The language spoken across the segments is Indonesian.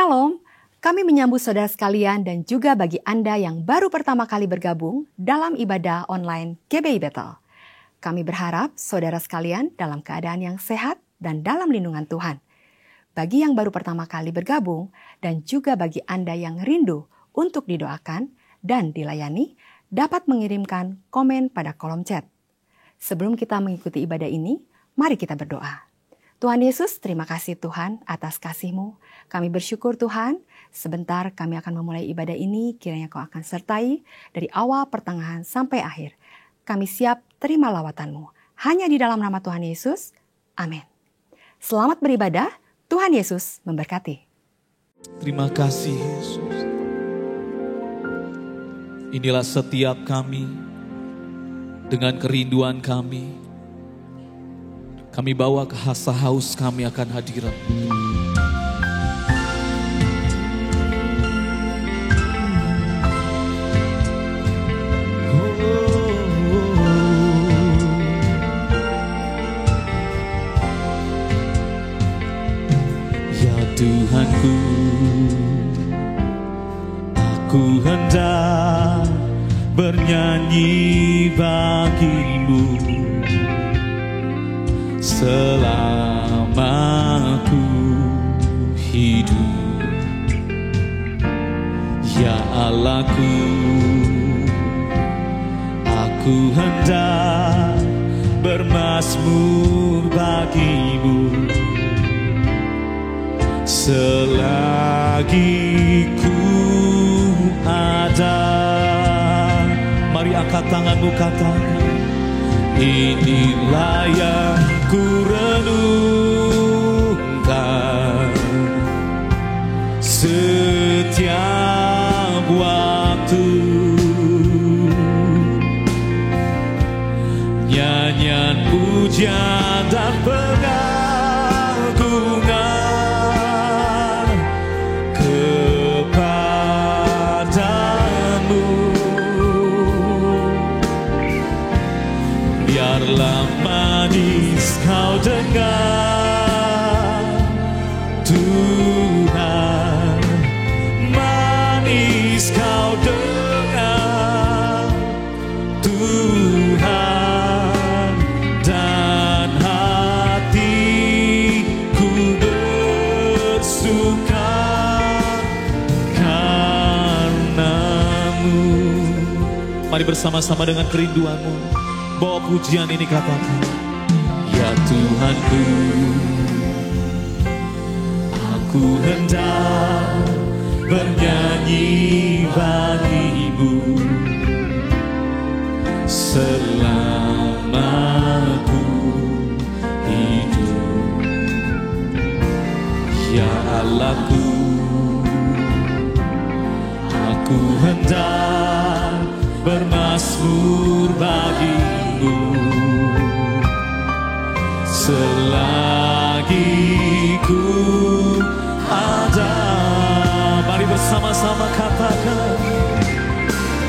Shalom, kami menyambut saudara sekalian dan juga bagi Anda yang baru pertama kali bergabung dalam ibadah online GBI Bethel. Kami berharap saudara sekalian dalam keadaan yang sehat dan dalam lindungan Tuhan. Bagi yang baru pertama kali bergabung dan juga bagi Anda yang rindu untuk didoakan dan dilayani, dapat mengirimkan komen pada kolom chat. Sebelum kita mengikuti ibadah ini, mari kita berdoa. Tuhan Yesus, terima kasih Tuhan atas kasih-Mu. Kami bersyukur Tuhan, sebentar kami akan memulai ibadah ini, kiranya Kau akan sertai dari awal, pertengahan, sampai akhir. Kami siap terima lawatan-Mu. Hanya di dalam nama Tuhan Yesus, amin. Selamat beribadah, Tuhan Yesus memberkati. Terima kasih Yesus. Inilah setiap kami dengan kerinduan kami. Kami bawa rasa haus kami akan hadirat. Ya Tuhanku, aku hendak bernyanyi bagi-Mu selama aku hidup. Ya Allahku, aku hendak bermazmur bagi-Mu selagi ku ada. Mari angkat tanganmu, katakan, inilah yang ku renungkan setiap waktu. Nyanyian pujian dan pengagungan kepadamu. Biarlah manis kau dengar Tuhan, manis kau dengar Tuhan, dan hatiku bersuka karena-Mu. Mari bersama-sama dengan kerinduanmu bawa pujian ini, katakan, ya Tuhanku, aku hendak bernyanyi bagi-Mu selama aku hidup. Ya Allahku, aku hendak bermazmur bagi-Mu selagi ku ada. Mari bersama-sama katakan,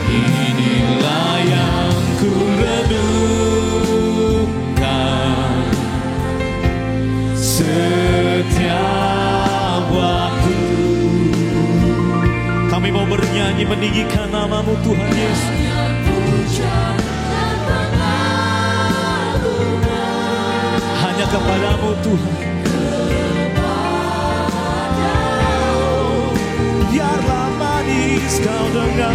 inilah yang ku renungkan setiap waktu. Kami mau bernyanyi meninggikan nama-Mu Tuhan Yesus. Hanya kepada-Mu Tuhan. Biarlah manis kau dengar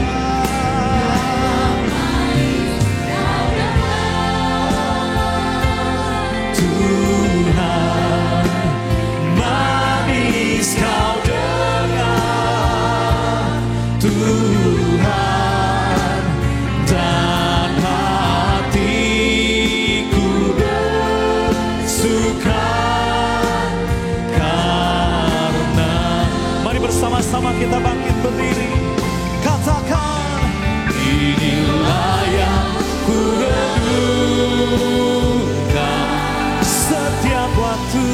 Tuhan, manis kau dengar Tuhan, dan hatiku bersuka karena. Mari bersama-sama kita bangkit berdiri, katakan, inilah yang ku renungkan setiap waktu.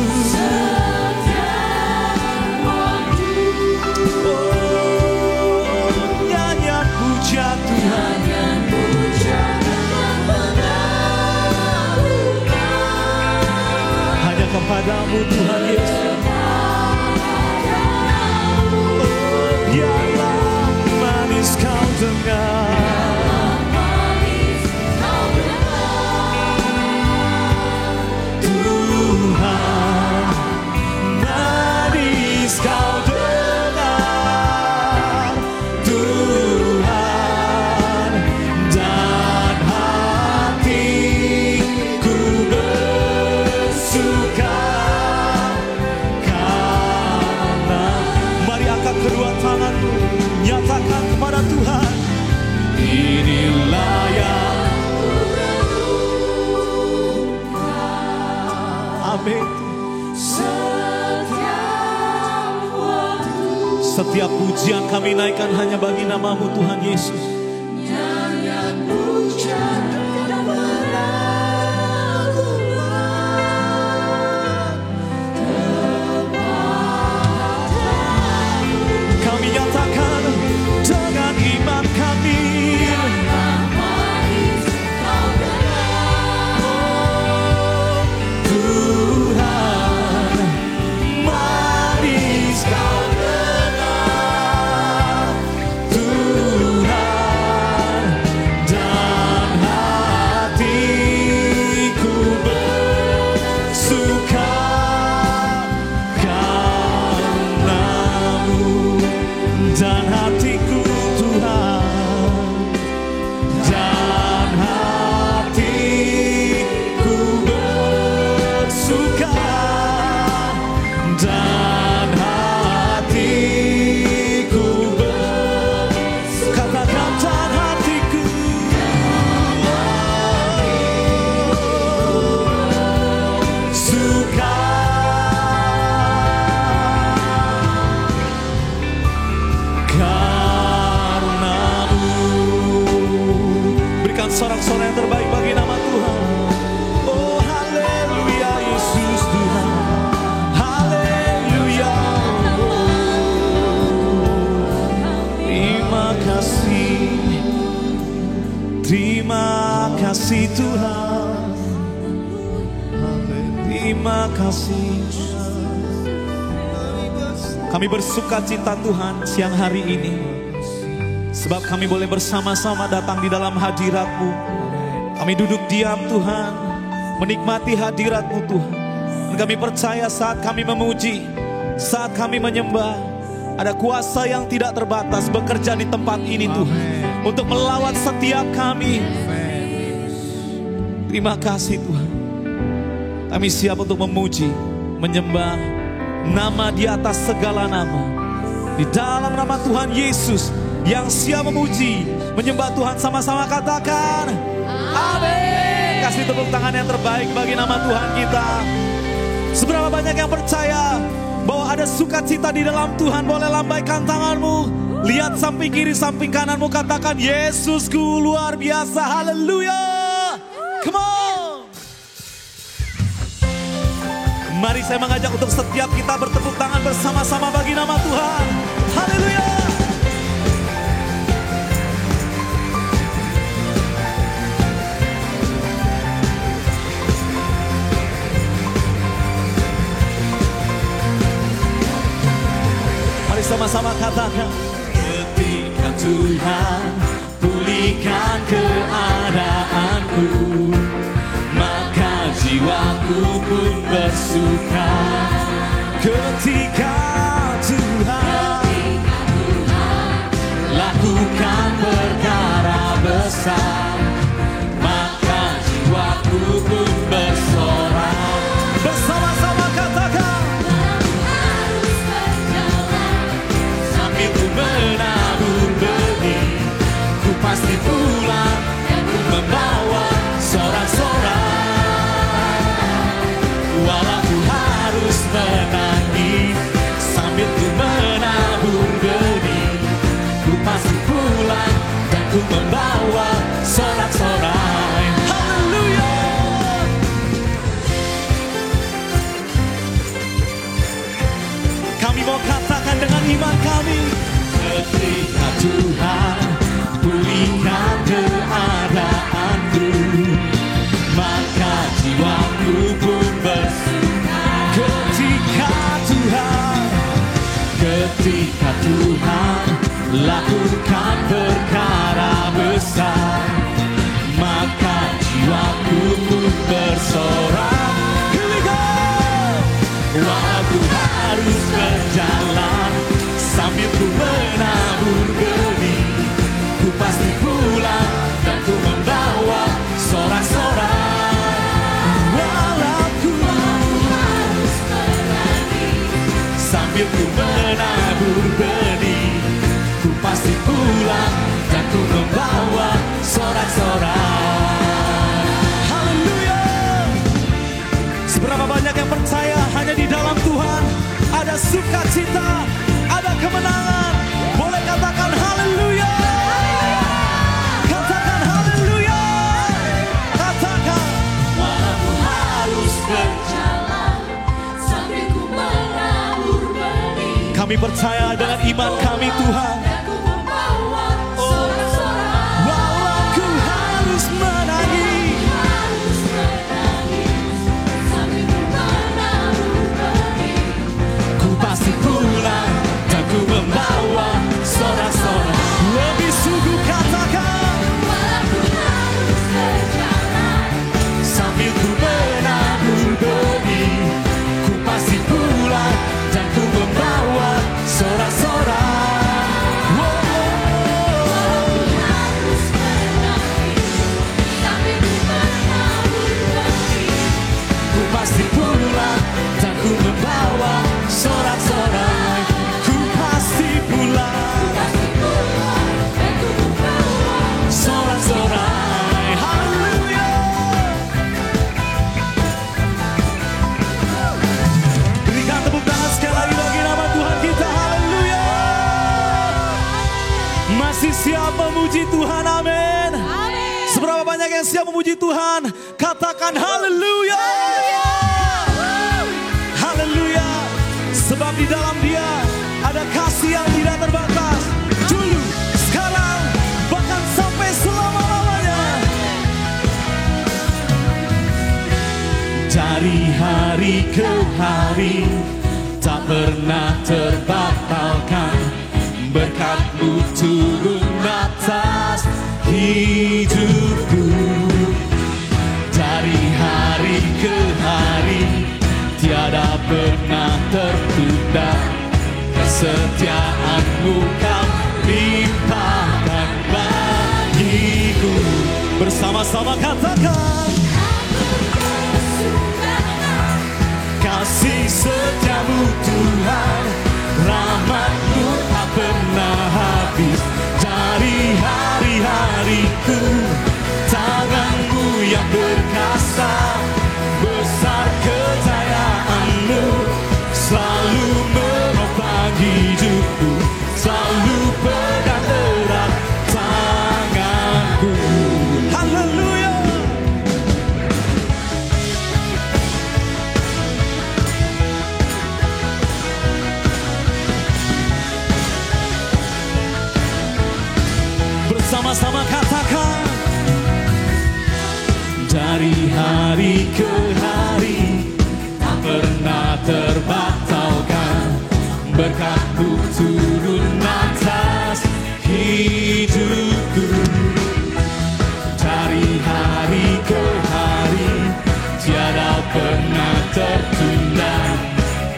Oh, nyanyian pujian Tuhan, hanya kepada-Mu Tuhan Yesus. Amin. Setiap pujian kami naikkan hanya bagi nama-Mu Tuhan Yesus. Kami nyatakan dengan iman kami. Sorak-sorai yang terbaik bagi nama Tuhan. Oh haleluya Yesus Tuhan. Haleluya. Terima kasih. Terima kasih Tuhan. Terima kasih. Kami bersuka cita Tuhan siang hari ini. Sebab kami boleh bersama-sama datang di dalam hadirat-Mu. Kami duduk diam Tuhan, menikmati hadirat-Mu Tuhan. Dan kami percaya saat kami memuji, saat kami menyembah, ada kuasa yang tidak terbatas bekerja di tempat ini Tuhan. Untuk melawat setiap kami. Terima kasih Tuhan. Kami siap untuk memuji, menyembah nama di atas segala nama. Di dalam nama Tuhan Yesus. Yang siap memuji, menyembah Tuhan sama-sama katakan amin. Kasih tepuk tangan yang terbaik bagi nama Tuhan kita. Seberapa banyak yang percaya bahwa ada sukacita di dalam Tuhan? Boleh lambaikan tanganmu. Lihat samping kiri, samping kananmu. Katakan Yesusku luar biasa. Haleluya. Come on. Mari saya mengajak untuk setiap kita bertepuk tangan bersama-sama bagi nama Tuhan. Haleluya. Sama-sama katakan ketika Tuhan pulihkan keadaanku, maka jiwaku pun bersuka. Ketika Tuhan lakukan perkara besar, maka jiwaku pun bersorak. Bersama-sama katakan menabur benih, ku pasti pulang dan ku membawa sorak-sorak. Walau ku harus menangis sambil ku menabur benih, ku pasti pulang dan ku membawa sorak-sorai. Haleluya. Kami mau katakan dengan iman kami, ketika Tuhan pulihkan keadaanku, maka jiwaku pun bersuka. Ketika Tuhan lakukan perkara besar, maka jiwaku pun bersorak. Here we go. Walau harus berjalan sambil ku menabur benih, ku pasti pulang dan ku membawa sorak-sorak. Walau ku harus berlari sambil ku menabur benih, ku pasti pulang dan ku membawa sorak-sorak. Haleluya. Berapa banyak yang percaya hanya di dalam Tuhan ada sukacita, ada kemenangan. Boleh katakan haleluya. Katakan haleluya. Katakan Walaupun harus berjalan sambil ku menabur benih, kami percaya dengan iman kami Tuhan. aku membawa sorak-sorai. Walau ku harus menangis, Harus menangis sambil ku menabur benih, ku pasti pulang dan ku membawa sorak-sorai. Lebih sungguh katakan walaupun harus berjalan sambil ku menabur benih, ku pasti pulang dan ku membawa sorak-sorai. harus menangis sambil ku menabur benih, Ku pasti pulang dan ku membawa sorak-sorai. Ku pasti pulang pasti pulang dan ku membawa sorak-sorai. Haleluya. Berikan tepuk tangan sekali lagi bagi nama Tuhan kita. Haleluya. Masih siap memuji Tuhan, amin. Seberapa banyak yang siap memuji Tuhan? Katakan haleluya. Haleluya. Sebab di dalam Dia ada kasih yang tidak terbatas. Dulu, sekarang, bahkan sampai selama-lamanya. Dari hari ke hari tak pernah terbatalkan. Berkat-Mu turun atas hidupku. Dari hari ke hari tiada pernah tertunda. Kesetiaan-Mu Kau limpahkan bagiku. Bersama-sama katakan kasih setia-Mu Tuhan, rahmat-Mu tak pernah habis. Dari hari-hariku tangan-Mu yang berkasa, besar kejayaan-Mu selalu menopang hidupku, selalu pegang erat tanganku. Haleluya. Bersama-sama katakan dari hari ke hari tak pernah terbatalkan. Berkat-Mu turun atas hidupku. Dari hari ke hari tiada pernah tertunda.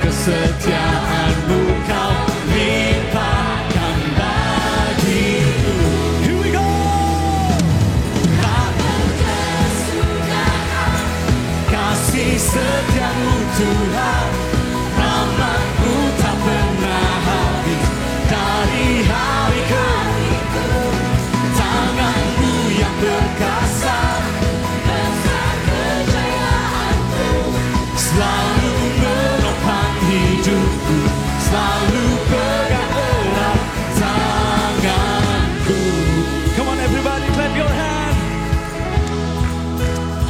Kesetiaan-Mu Kau limpahkan bagiku. Here we go. Kasih setia-Mu Tuhan, rahmat-Mu tak pernah habis. Dari hari ke hari tangan-Mu yang berkasa, besar kejayaan-Mu, selalu menopang hidupku, selalu pegang erat tanganku. Come on everybody, clap your hand.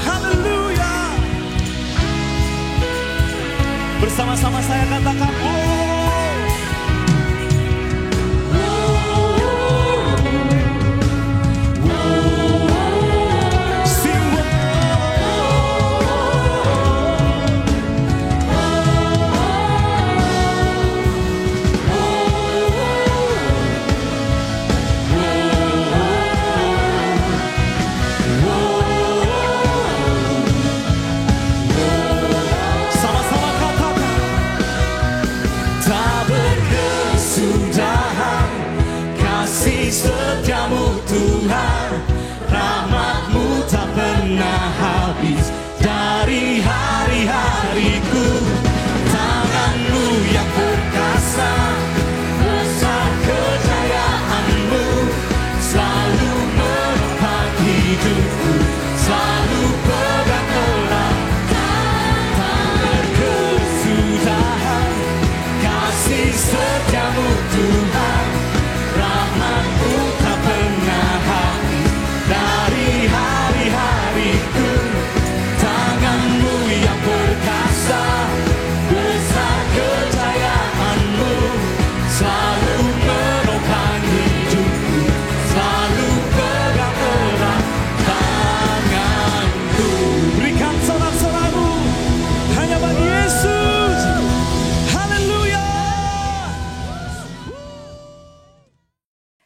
Hallelujah. Bersama-sama saya katakan sama-sama katakan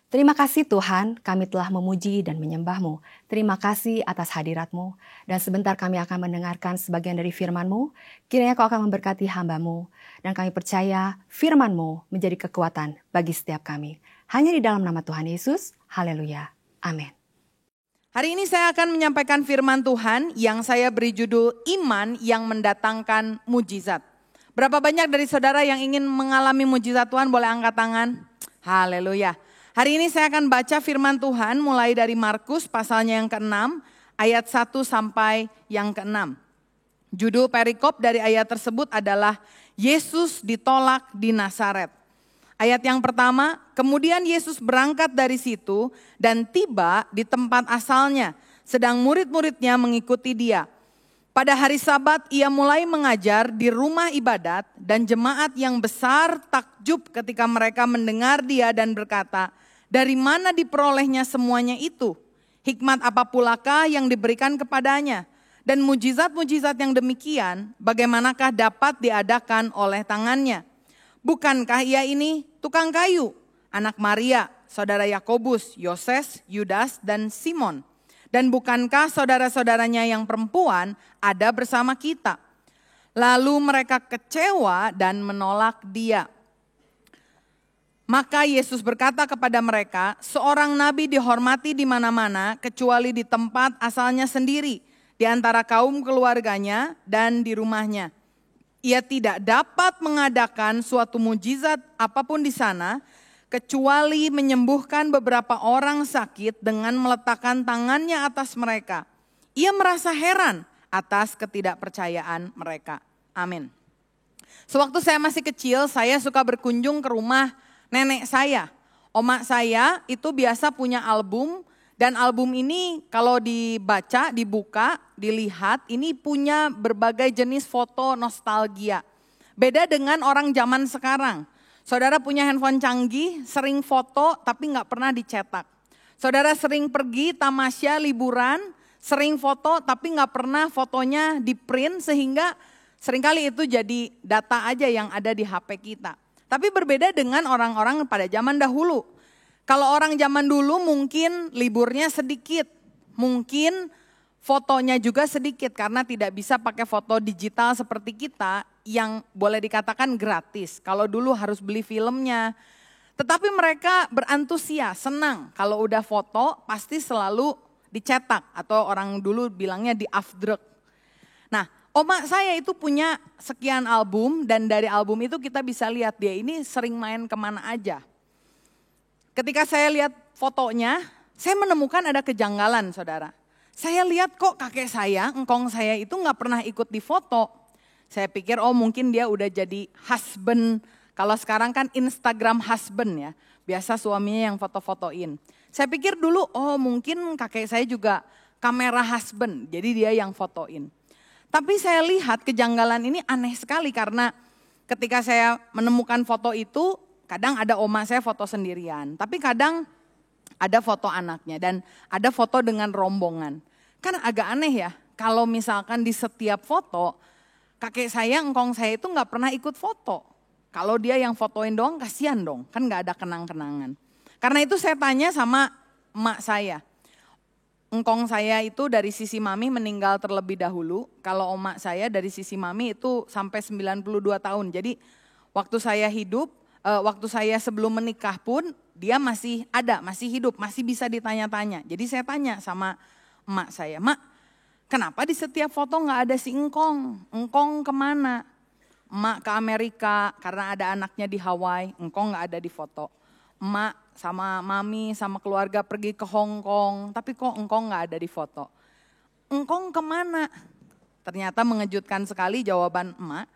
Terima kasih Tuhan, kami telah memuji dan menyembah-Mu. Terima kasih atas hadirat-Mu. Dan sebentar kami akan mendengarkan sebagian dari firman-Mu. Kiranya Kau akan memberkati hamba-Mu. Dan kami percaya firman-Mu menjadi kekuatan bagi setiap kami. Hanya di dalam nama Tuhan Yesus. Haleluya. Amin. Hari ini saya akan menyampaikan firman Tuhan yang saya beri judul Iman yang Mendatangkan Mujizat. Berapa banyak dari saudara yang ingin mengalami mujizat Tuhan? Boleh angkat tangan? Haleluya. Hari ini saya akan baca firman Tuhan mulai dari Markus pasalnya yang ke-6 ayat 1 sampai yang ke-6. Judul perikop dari ayat tersebut adalah Yesus ditolak di Nazaret. Ayat yang pertama, kemudian Yesus berangkat dari situ dan tiba di tempat asalnya, sedang murid-muridnya mengikuti dia. Pada hari Sabat ia mulai mengajar di rumah ibadat dan jemaat yang besar takjub ketika mereka mendengar dia dan berkata, dari mana diperolehnya semuanya itu? Hikmat apa pulakah yang diberikan kepadanya? Dan mujizat-mujizat yang demikian, bagaimanakah dapat diadakan oleh tangannya? Bukankah ia ini tukang kayu, anak Maria, saudara Yakobus, Yoses, Yudas, dan Simon? Dan bukankah saudara-saudaranya yang perempuan ada bersama kita? Lalu mereka kecewa dan menolak dia. Maka Yesus berkata kepada mereka, seorang nabi dihormati di mana-mana kecuali di tempat asalnya sendiri, di antara kaum keluarganya dan di rumahnya. Ia tidak dapat mengadakan suatu mujizat apapun di sana, kecuali menyembuhkan beberapa orang sakit dengan meletakkan tangannya atas mereka. Ia merasa heran atas ketidakpercayaan mereka. Amin. Sewaktu saya masih kecil, saya suka berkunjung ke rumah nenek saya. Oma saya itu biasa punya album, dan album ini kalau dibuka, dilihat, ini punya berbagai jenis foto nostalgia. Beda dengan orang zaman sekarang. Saudara punya handphone canggih, sering foto tapi nggak pernah dicetak. Saudara sering pergi tamasya liburan, sering foto tapi nggak pernah fotonya di print, sehingga seringkali itu jadi data aja yang ada di HP kita. Tapi berbeda dengan orang-orang pada zaman dahulu. Kalau orang zaman dulu mungkin liburnya sedikit, mungkin fotonya juga sedikit karena tidak bisa pakai foto digital seperti kita yang boleh dikatakan gratis. Kalau dulu harus beli filmnya. Tetapi mereka berantusias, senang kalau udah foto pasti selalu dicetak atau orang dulu bilangnya di afdruk. Nah, oma saya itu punya sekian album dan dari album itu kita bisa lihat dia ini sering main kemana aja. Ketika saya lihat fotonya, saya menemukan ada kejanggalan saudara. Saya lihat kok kakek saya, engkong saya itu gak pernah ikut di foto. Saya pikir oh mungkin dia udah jadi husband. Kalau sekarang kan Instagram husband ya, biasa suaminya yang foto-fotoin. Saya pikir dulu oh mungkin kakek saya juga kamera husband, jadi dia yang fotoin. Tapi saya lihat kejanggalan ini aneh sekali karena ketika saya menemukan foto itu, kadang ada oma saya foto sendirian, tapi kadang ada foto anaknya dan ada foto dengan rombongan. Kan agak aneh ya, kalau misalkan di setiap foto, kakek saya, engkong saya itu gak pernah ikut foto. Kalau dia yang fotoin doang kasihan dong, kan gak ada kenang-kenangan. Karena itu saya tanya sama emak saya. Engkong saya itu dari sisi mami meninggal terlebih dahulu, kalau emak saya dari sisi mami itu sampai 92 tahun. Jadi waktu saya hidup, waktu saya sebelum menikah pun dia masih ada, masih hidup, masih bisa ditanya-tanya. Jadi saya tanya sama emak saya, "Mak, kenapa di setiap foto gak ada si engkong? Engkong kemana?" Emak ke Amerika karena ada anaknya di Hawaii, engkong gak ada di foto. Emak sama mami sama keluarga pergi ke Hong Kong, tapi kok engkong gak ada di foto. Engkong kemana? Ternyata mengejutkan sekali jawaban emak.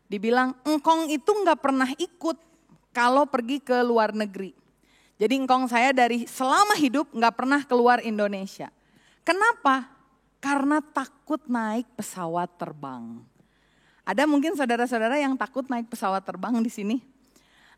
Dibilang engkong itu gak pernah ikut kalau pergi ke luar negeri. Jadi engkong saya dari selama hidup gak pernah keluar Indonesia. Kenapa? Karena takut naik pesawat terbang. Ada mungkin saudara-saudara yang takut naik pesawat terbang di sini.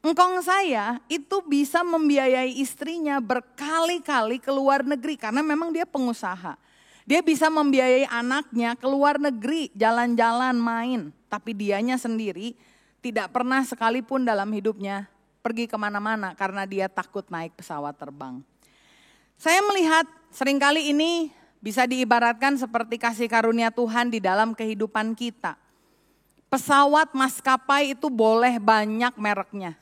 Engkong saya itu bisa membiayai istrinya berkali-kali ke luar negeri karena memang dia pengusaha. Dia bisa membiayai anaknya ke luar negeri, jalan-jalan, main. Tapi dianya sendiri tidak pernah sekalipun dalam hidupnya pergi kemana-mana karena dia takut naik pesawat terbang. Saya melihat seringkali ini bisa diibaratkan seperti kasih karunia Tuhan di dalam kehidupan kita. Pesawat maskapai itu boleh banyak mereknya.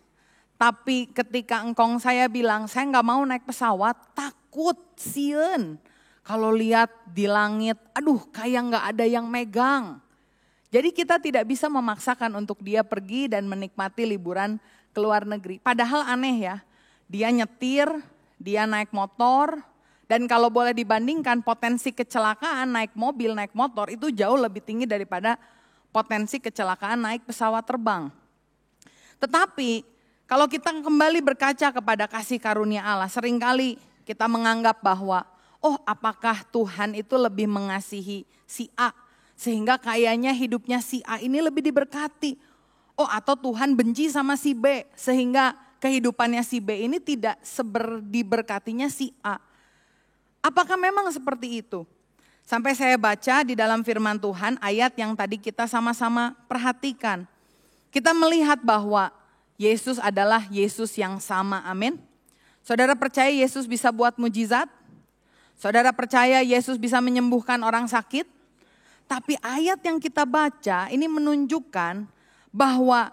Tapi ketika engkong saya bilang, saya nggak mau naik pesawat, takut, sieun. Kalau lihat di langit, aduh kayak nggak ada yang megang. Jadi kita tidak bisa memaksakan untuk dia pergi dan menikmati liburan ke luar negeri. Padahal aneh ya, dia nyetir, dia naik motor, dan kalau boleh dibandingkan potensi kecelakaan naik mobil, naik motor itu jauh lebih tinggi daripada potensi kecelakaan naik pesawat terbang. Tetapi kalau kita kembali berkaca kepada kasih karunia Allah, seringkali kita menganggap bahwa, oh apakah Tuhan itu lebih mengasihi si A, sehingga kayaknya hidupnya si A ini lebih diberkati. Oh atau Tuhan benci sama si B, sehingga kehidupannya si B ini tidak diberkatinya si A. Apakah memang seperti itu? Sampai saya baca di dalam firman Tuhan ayat yang tadi kita sama-sama perhatikan. Kita melihat bahwa Yesus adalah Yesus yang sama, amin. Saudara percaya Yesus bisa buat mujizat? Saudara percaya Yesus bisa menyembuhkan orang sakit? Tapi ayat yang kita baca ini menunjukkan bahwa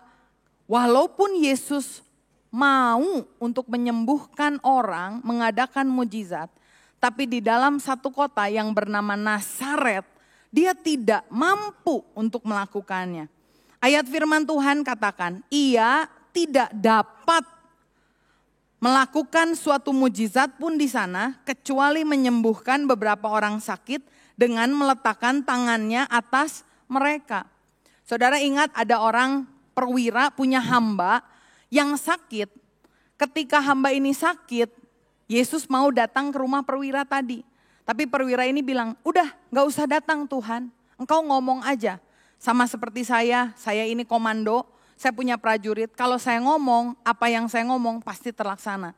walaupun Yesus mau untuk menyembuhkan orang, mengadakan mujizat, tapi di dalam satu kota yang bernama Nazaret, dia tidak mampu untuk melakukannya. Ayat firman Tuhan katakan, ia tidak dapat melakukan suatu mujizat pun di sana, kecuali menyembuhkan beberapa orang sakit dengan meletakkan tangannya atas mereka. Saudara ingat ada orang perwira punya hamba yang sakit. Ketika hamba ini sakit, Yesus mau datang ke rumah perwira tadi. Tapi perwira ini bilang, udah gak usah datang Tuhan, engkau ngomong aja. Sama seperti saya ini komando, saya punya prajurit. Kalau saya ngomong, apa yang saya ngomong pasti terlaksana.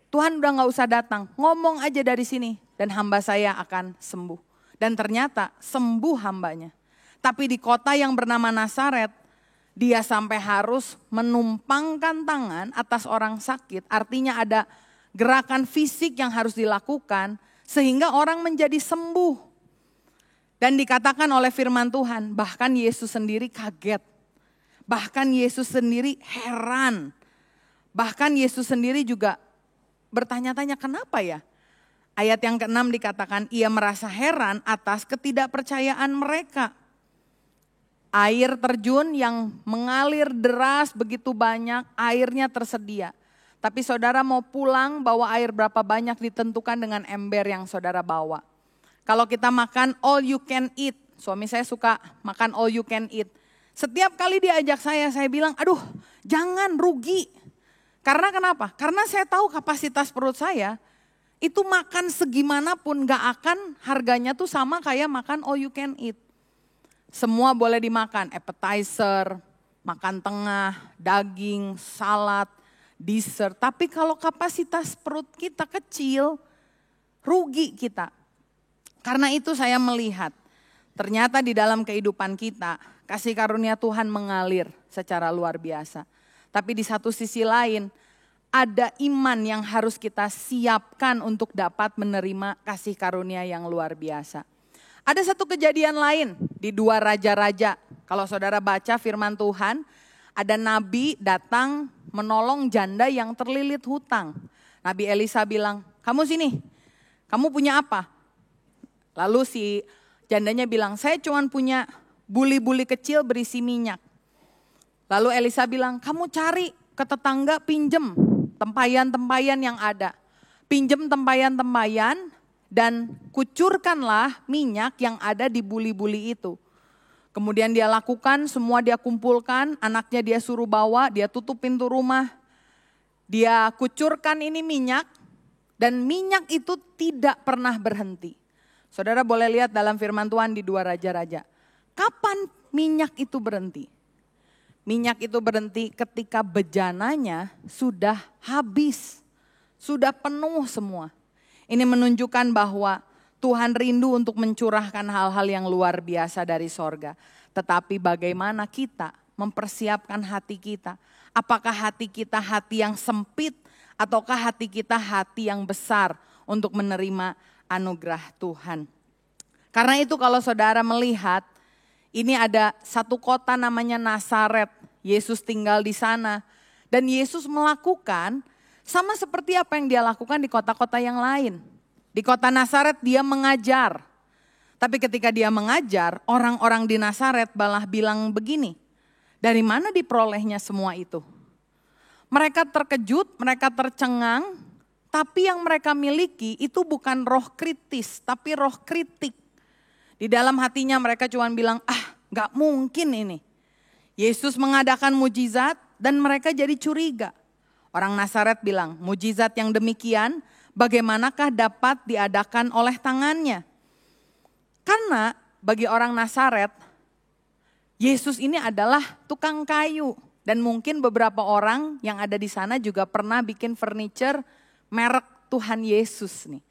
Tuhan udah gak usah datang, ngomong aja dari sini dan hamba saya akan sembuh. Dan ternyata sembuh hambanya. Tapi di kota yang bernama Nazaret, dia sampai harus menumpangkan tangan atas orang sakit. Artinya ada gerakan fisik yang harus dilakukan sehingga orang menjadi sembuh. Dan dikatakan oleh firman Tuhan, bahkan Yesus sendiri kaget. Bahkan Yesus sendiri heran. Bahkan Yesus sendiri juga bertanya-tanya kenapa ya? Ayat yang ke-6 dikatakan ia merasa heran atas ketidakpercayaan mereka. Air terjun yang mengalir deras begitu banyak, airnya tersedia. Tapi saudara mau pulang bawa air berapa banyak ditentukan dengan ember yang saudara bawa. Kalau kita makan all you can eat, suami saya suka makan all you can eat. Setiap kali diajak saya bilang, aduh jangan rugi. Karena kenapa? Karena saya tahu kapasitas perut saya, itu makan segimanapun gak akan harganya tuh sama kayak makan all you can eat. Semua boleh dimakan, appetizer, makan tengah, daging, salad, dessert. Tapi kalau kapasitas perut kita kecil, rugi kita. Karena itu saya melihat, ternyata di dalam kehidupan kita, kasih karunia Tuhan mengalir secara luar biasa. Tapi di satu sisi lain, ada iman yang harus kita siapkan untuk dapat menerima kasih karunia yang luar biasa. Ada satu kejadian lain di 2 Raja-Raja. Kalau saudara baca firman Tuhan, ada nabi datang menolong janda yang terlilit hutang. Nabi Elisa bilang, kamu sini, kamu punya apa? Lalu si jandanya bilang, saya cuma punya buli-buli kecil berisi minyak. Lalu Elisa bilang, kamu cari ke tetangga pinjem tempayan-tempayan yang ada. Pinjem tempayan-tempayan dan kucurkanlah minyak yang ada di buli-buli itu. Kemudian dia lakukan, semua dia kumpulkan, anaknya dia suruh bawa, dia tutup pintu rumah. Dia kucurkan ini minyak dan minyak itu tidak pernah berhenti. Saudara boleh lihat dalam firman Tuhan di 2 Raja-Raja. Kapan minyak itu berhenti? Minyak itu berhenti ketika bejananya sudah habis, sudah penuh semua. Ini menunjukkan bahwa Tuhan rindu untuk mencurahkan hal-hal yang luar biasa dari sorga. Tetapi bagaimana kita mempersiapkan hati kita. Apakah hati kita hati yang sempit ataukah hati kita hati yang besar untuk menerima anugerah Tuhan. Karena itu kalau saudara melihat, ini ada satu kota namanya Nazaret. Yesus tinggal di sana. Dan Yesus melakukan sama seperti apa yang dia lakukan di kota-kota yang lain. Di kota Nazaret dia mengajar. Tapi ketika dia mengajar, orang-orang di Nazaret malah bilang begini, dari mana diperolehnya semua itu? Mereka terkejut, mereka tercengang, tapi yang mereka miliki itu bukan roh kritis, tapi roh kritik. Di dalam hatinya mereka cuma bilang, gak mungkin ini. Yesus mengadakan mujizat dan mereka jadi curiga. Orang Nazaret bilang, mujizat yang demikian bagaimanakah dapat diadakan oleh tangannya? Karena bagi orang Nazaret, Yesus ini adalah tukang kayu. Dan mungkin beberapa orang yang ada di sana juga pernah bikin furniture merek Tuhan Yesus nih.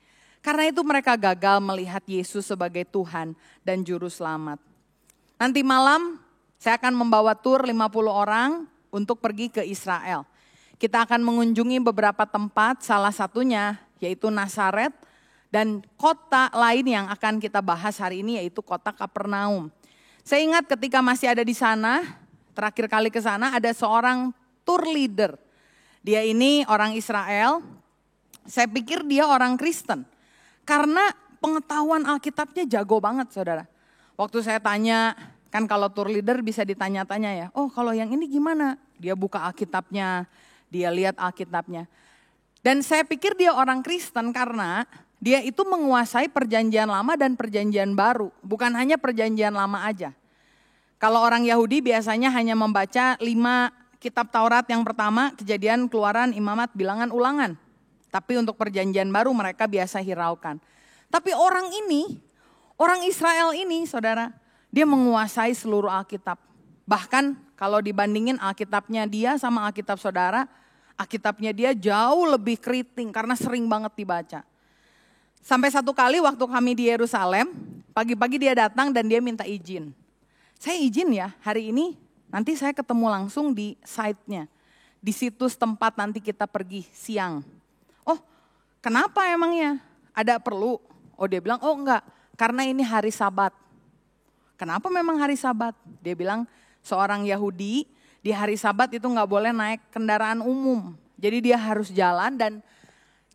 Karena itu mereka gagal melihat Yesus sebagai Tuhan dan Juru Selamat. Nanti malam saya akan membawa tur 50 orang untuk pergi ke Israel. Kita akan mengunjungi beberapa tempat, salah satunya yaitu Nazaret. Dan kota lain yang akan kita bahas hari ini yaitu kota Kapernaum. Saya ingat ketika masih ada di sana, terakhir kali ke sana ada seorang tour leader. Dia ini orang Israel, saya pikir dia orang Kristen. Karena pengetahuan Alkitabnya jago banget saudara. Waktu saya tanya, kan kalau tour leader bisa ditanya-tanya ya. Oh kalau yang ini gimana? Dia buka Alkitabnya, dia lihat Alkitabnya. Dan saya pikir dia orang Kristen karena dia itu menguasai perjanjian lama dan perjanjian baru. Bukan hanya perjanjian lama aja. Kalau orang Yahudi biasanya hanya membaca 5 kitab Taurat yang pertama, Kejadian, Keluaran, Imamat, Bilangan, Ulangan. Tapi untuk perjanjian baru mereka biasa hiraukan. Tapi orang ini, orang Israel ini saudara, dia menguasai seluruh Alkitab. Bahkan kalau dibandingin Alkitabnya dia sama Alkitab saudara, Alkitabnya dia jauh lebih keriting karena sering banget dibaca. Sampai satu kali waktu kami di Yerusalem, pagi-pagi dia datang dan dia minta izin. Saya izin ya hari ini, nanti saya ketemu langsung di site-nya. Di situs tempat nanti kita pergi siang. Oh, kenapa emangnya? Ada perlu? Oh dia bilang, oh enggak, karena ini hari Sabat. Kenapa memang hari Sabat? Dia bilang seorang Yahudi di hari Sabat itu enggak boleh naik kendaraan umum. Jadi dia harus jalan dan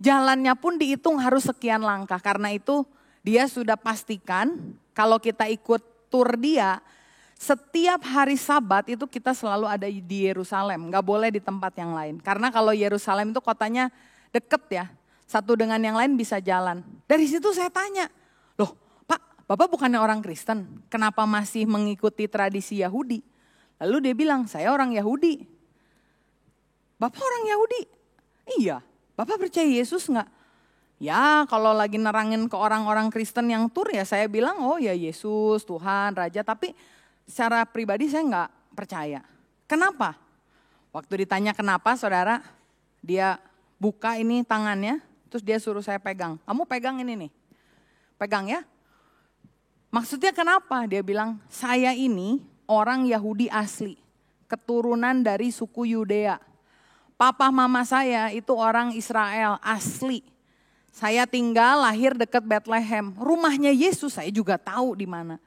jalannya pun dihitung harus sekian langkah. Karena itu dia sudah pastikan kalau kita ikut tur dia, setiap hari Sabat itu kita selalu ada di Yerusalem. Enggak boleh di tempat yang lain. Karena kalau Yerusalem itu kotanya deket ya. Satu dengan yang lain bisa jalan. Dari situ saya tanya, loh Pak, Bapak bukannya orang Kristen, kenapa masih mengikuti tradisi Yahudi? Lalu dia bilang, saya orang Yahudi. Bapak orang Yahudi? Iya, Bapak percaya Yesus enggak? Ya kalau lagi nerangin ke orang-orang Kristen yang tur ya saya bilang, oh ya Yesus, Tuhan, Raja. Tapi secara pribadi saya enggak percaya. Kenapa? Waktu ditanya kenapa saudara, dia buka ini tangannya. Terus dia suruh saya pegang. Kamu pegang ini nih. Pegang ya. Maksudnya kenapa? Dia bilang, saya ini orang Yahudi asli. Keturunan dari suku Yudea. Papa mama saya itu orang Israel asli. Saya tinggal lahir dekat Bethlehem. Rumahnya Yesus saya juga tahu di mana.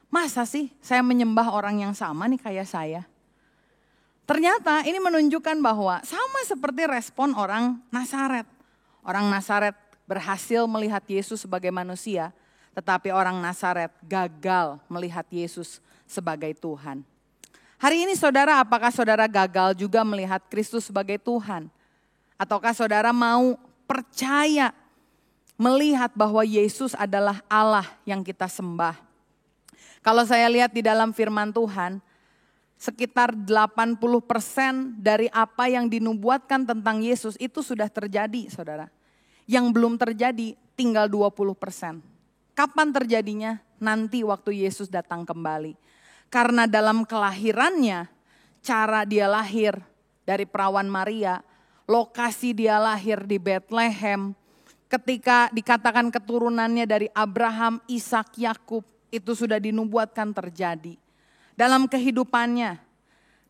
Masa sih saya menyembah orang yang sama nih kayak saya? Ternyata ini menunjukkan bahwa sama seperti respon orang Nazaret. Orang Nazaret berhasil melihat Yesus sebagai manusia, tetapi orang Nazaret gagal melihat Yesus sebagai Tuhan. Hari ini saudara, apakah saudara gagal juga melihat Kristus sebagai Tuhan? Ataukah saudara mau percaya melihat bahwa Yesus adalah Allah yang kita sembah? Kalau saya lihat di dalam firman Tuhan, sekitar 80% dari apa yang dinubuatkan tentang Yesus itu sudah terjadi saudara. Yang belum terjadi tinggal 20%. Kapan terjadinya? Nanti waktu Yesus datang kembali. Karena dalam kelahirannya, cara dia lahir dari perawan Maria, lokasi dia lahir di Bethlehem, ketika dikatakan keturunannya dari Abraham, Ishak, Yakub, itu sudah dinubuatkan terjadi. Dalam kehidupannya,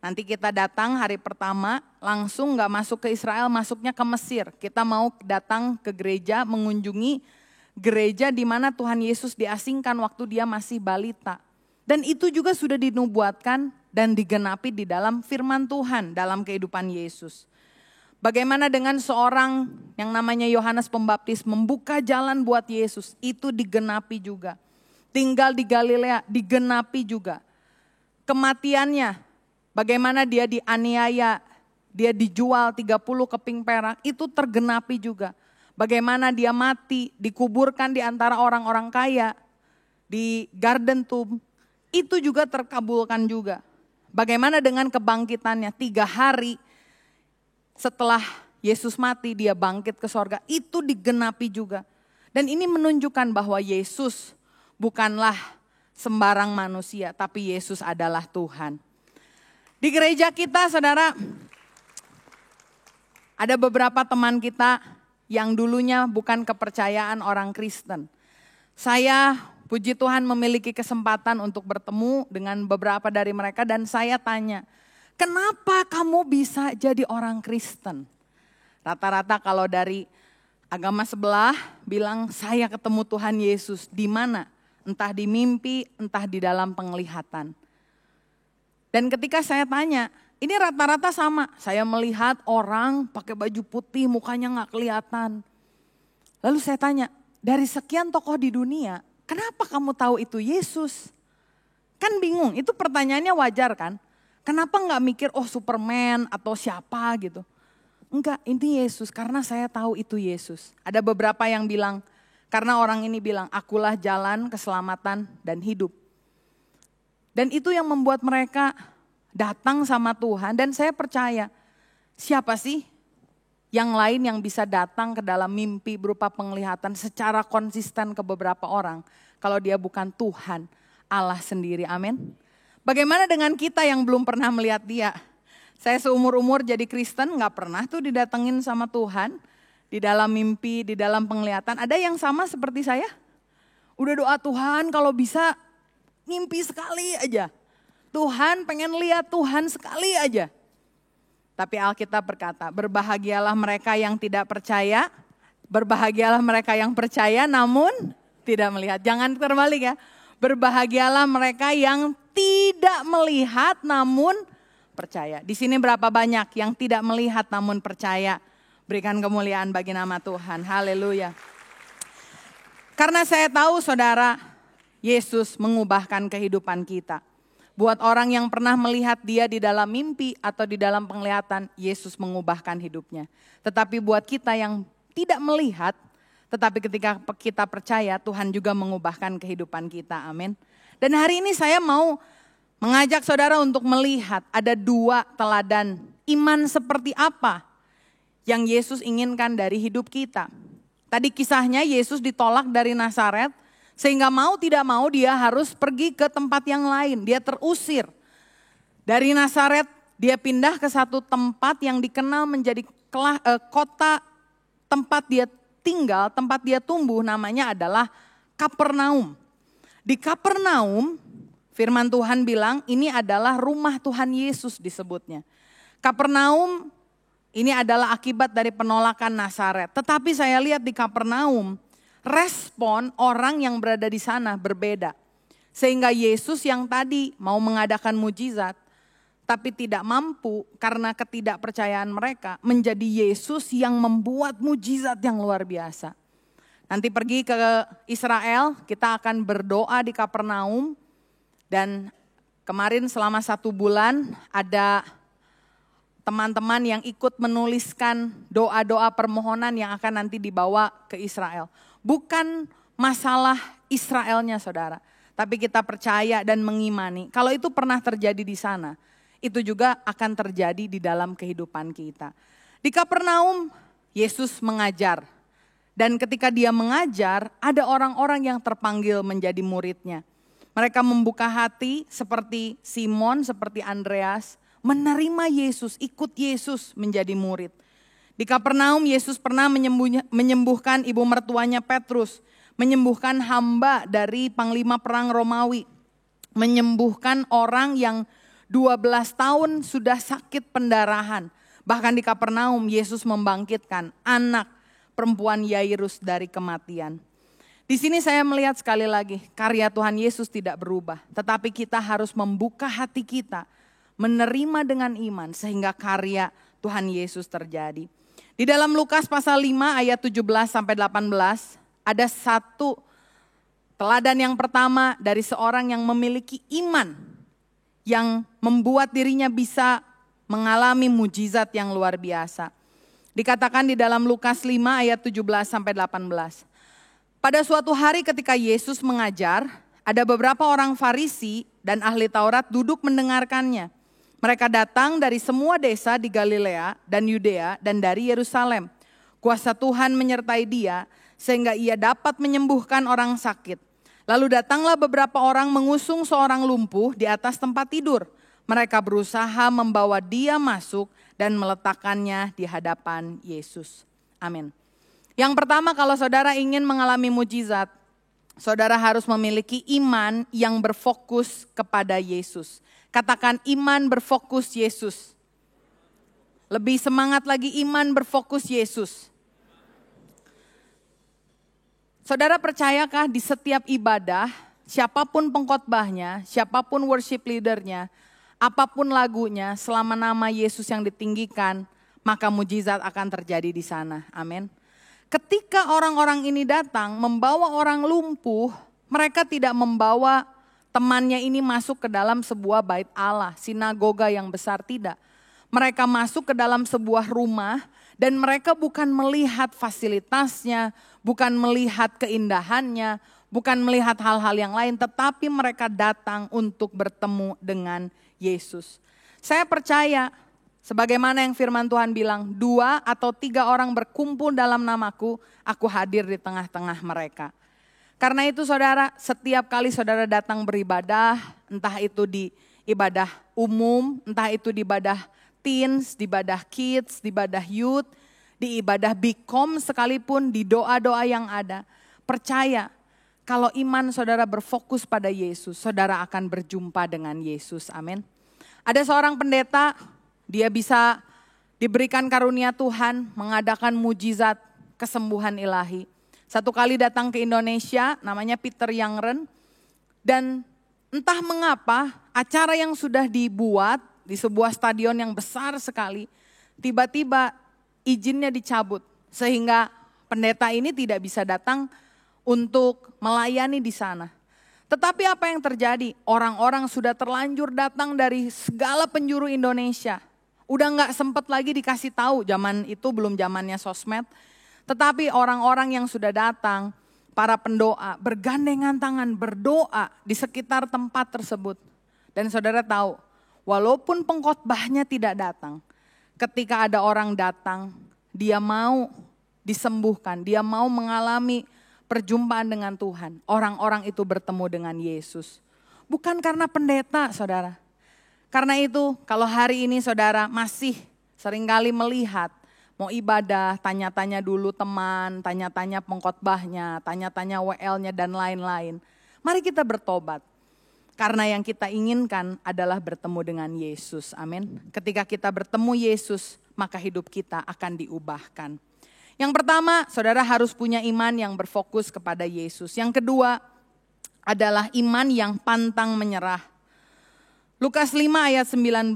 Nanti kita datang hari pertama, langsung gak masuk ke Israel, masuknya ke Mesir. Kita mau datang ke gereja, mengunjungi gereja di mana Tuhan Yesus diasingkan waktu dia masih balita. Dan itu juga sudah dinubuatkan dan digenapi di dalam firman Tuhan dalam kehidupan Yesus. Bagaimana dengan seorang yang namanya Yohanes Pembaptis membuka jalan buat Yesus, itu digenapi juga. Tinggal di Galilea, digenapi juga. Kematiannya, bagaimana dia dianiaya, dia dijual 30 keping perak, itu tergenapi juga. Bagaimana dia mati, dikuburkan di antara orang-orang kaya, di garden tomb, itu juga terkabulkan juga. Bagaimana dengan kebangkitannya, 3 hari setelah Yesus mati, dia bangkit ke sorga, itu digenapi juga. Dan ini menunjukkan bahwa Yesus bukanlah sembarang manusia, tapi Yesus adalah Tuhan. Di gereja kita, saudara, ada beberapa teman kita yang dulunya bukan kepercayaan orang Kristen. Saya, puji Tuhan, memiliki kesempatan untuk bertemu dengan beberapa dari mereka dan saya tanya, kenapa kamu bisa jadi orang Kristen? Rata-rata kalau dari agama sebelah bilang saya ketemu Tuhan Yesus. Di mana? Entah di mimpi, entah di dalam penglihatan. Dan ketika saya tanya, ini rata-rata sama. Saya melihat orang pakai baju putih, mukanya gak kelihatan. Lalu saya tanya, dari sekian tokoh di dunia, kenapa kamu tahu itu Yesus? Kan bingung, itu pertanyaannya wajar kan? Kenapa gak mikir, oh Superman atau siapa gitu. Enggak, ini Yesus karena saya tahu itu Yesus. Ada beberapa yang bilang, karena orang ini bilang, akulah jalan, keselamatan, dan hidup. Dan itu yang membuat mereka datang sama Tuhan. Dan saya percaya, siapa sih yang lain yang bisa datang ke dalam mimpi berupa penglihatan secara konsisten ke beberapa orang. Kalau dia bukan Tuhan, Allah sendiri, amin. Bagaimana dengan kita yang belum pernah melihat dia? Saya seumur-umur jadi Kristen gak pernah tuh didatengin sama Tuhan. Di dalam mimpi, di dalam penglihatan. Ada yang sama seperti saya? Udah doa Tuhan kalau bisa mimpi sekali aja. Tuhan pengen lihat Tuhan sekali aja. Tapi Alkitab berkata, berbahagialah mereka yang tidak percaya. Berbahagialah mereka yang percaya namun tidak melihat. Jangan terbalik ya. Berbahagialah mereka yang tidak melihat namun percaya. Di sini berapa banyak yang tidak melihat namun percaya. Berikan kemuliaan bagi nama Tuhan. Haleluya. Karena saya tahu saudara, Yesus mengubahkan kehidupan kita. Buat orang yang pernah melihat dia di dalam mimpi atau di dalam penglihatan, Yesus mengubahkan hidupnya. Tetapi buat kita yang tidak melihat, tetapi ketika kita percaya, Tuhan juga mengubahkan kehidupan kita. Amin. Dan hari ini saya mau mengajak saudara untuk melihat ada 2 teladan iman seperti apa yang Yesus inginkan dari hidup kita. Tadi kisahnya Yesus ditolak dari Nazaret, sehingga mau tidak mau dia harus pergi ke tempat yang lain. Dia terusir. Dari Nazaret dia pindah ke satu tempat yang dikenal menjadi kota tempat dia tinggal, tempat dia tumbuh, namanya adalah Kapernaum. Di Kapernaum, firman Tuhan bilang ini adalah rumah Tuhan Yesus disebutnya. Kapernaum ini adalah akibat dari penolakan Nazaret. Tetapi saya lihat di Kapernaum, respon orang yang berada di sana berbeda. Sehingga Yesus yang tadi mau mengadakan mujizat, tapi tidak mampu karena ketidakpercayaan mereka, menjadi Yesus yang membuat mujizat yang luar biasa. Nanti pergi ke Israel, kita akan berdoa di Kapernaum. Dan kemarin selama 1 bulan ada teman-teman yang ikut menuliskan doa-doa permohonan yang akan nanti dibawa ke Israel. Bukan masalah Israelnya saudara, tapi kita percaya dan mengimani. Kalau itu pernah terjadi di sana, itu juga akan terjadi di dalam kehidupan kita. Di Kapernaum, Yesus mengajar. Dan ketika dia mengajar, ada orang-orang yang terpanggil menjadi muridnya. Mereka membuka hati seperti Simon, seperti Andreas, menerima Yesus, ikut Yesus menjadi murid. Di Kapernaum Yesus pernah menyembuhkan ibu mertuanya Petrus, menyembuhkan hamba dari panglima perang Romawi, menyembuhkan orang yang 12 tahun sudah sakit pendarahan. Bahkan di Kapernaum Yesus membangkitkan anak perempuan Yairus dari kematian. Di sini saya melihat sekali lagi karya Tuhan Yesus tidak berubah. Tetapi kita harus membuka hati kita, menerima dengan iman sehingga karya Tuhan Yesus terjadi. Di dalam Lukas pasal 5 ayat 17 sampai 18 ada satu teladan yang pertama dari seorang yang memiliki iman yang membuat dirinya bisa mengalami mujizat yang luar biasa. Dikatakan di dalam Lukas 5 ayat 17 sampai 18. Pada suatu hari ketika Yesus mengajar, ada beberapa orang Farisi dan ahli Taurat duduk mendengarkannya. Mereka datang dari semua desa di Galilea dan Yudea dan dari Yerusalem. Kuasa Tuhan menyertai dia sehingga ia dapat menyembuhkan orang sakit. Lalu datanglah beberapa orang mengusung seorang lumpuh di atas tempat tidur. Mereka berusaha membawa dia masuk dan meletakkannya di hadapan Yesus. Amin. Yang pertama, kalau saudara ingin mengalami mujizat, saudara harus memiliki iman yang berfokus kepada Yesus. Katakan iman berfokus Yesus. Lebih semangat lagi, iman berfokus Yesus. Saudara percayakah di setiap ibadah, siapapun pengkhotbahnya, siapapun worship leadernya, apapun lagunya, selama nama Yesus yang ditinggikan, maka mujizat akan terjadi di sana. Amin. Ketika orang-orang ini datang membawa orang lumpuh, mereka tidak membawa temannya ini masuk ke dalam sebuah bait Allah, sinagoga yang besar, tidak. Mereka masuk ke dalam sebuah rumah dan mereka bukan melihat fasilitasnya, bukan melihat keindahannya, bukan melihat hal-hal yang lain, tetapi mereka datang untuk bertemu dengan Yesus. Saya percaya, sebagaimana yang firman Tuhan bilang, 2 atau 3 orang berkumpul dalam namaku, aku hadir di tengah-tengah mereka. Karena itu saudara, setiap kali saudara datang beribadah, entah itu di ibadah umum, entah itu di ibadah teens, di ibadah kids, di ibadah youth, di ibadah Bikom sekalipun, di doa-doa yang ada, percaya kalau iman saudara berfokus pada Yesus, saudara akan berjumpa dengan Yesus. Amin. Ada seorang pendeta, dia bisa diberikan karunia Tuhan mengadakan mujizat kesembuhan ilahi. Satu kali datang ke Indonesia, namanya Peter Youngren, dan entah mengapa acara yang sudah dibuat di sebuah stadion yang besar sekali, tiba-tiba izinnya dicabut sehingga pendeta ini tidak bisa datang untuk melayani di sana. Tetapi apa yang terjadi? Orang-orang sudah terlanjur datang dari segala penjuru Indonesia. Udah gak sempat lagi dikasih tahu, zaman itu belum zamannya sosmed. Tetapi orang-orang yang sudah datang, para pendoa bergandengan tangan berdoa di sekitar tempat tersebut. Dan saudara tahu, walaupun pengkhotbahnya tidak datang, ketika ada orang datang, dia mau disembuhkan, dia mau mengalami perjumpaan dengan Tuhan. Orang-orang itu bertemu dengan Yesus. Bukan karena pendeta, saudara. Karena itu, kalau hari ini saudara masih seringkali melihat, mau ibadah, tanya-tanya dulu teman, tanya-tanya pengkhotbahnya, tanya-tanya WL-nya dan lain-lain. Mari kita bertobat. Karena yang kita inginkan adalah bertemu dengan Yesus. Amin. Ketika kita bertemu Yesus, maka hidup kita akan diubahkan. Yang pertama, saudara harus punya iman yang berfokus kepada Yesus. Yang kedua adalah iman yang pantang menyerah. Lukas 5 ayat 19.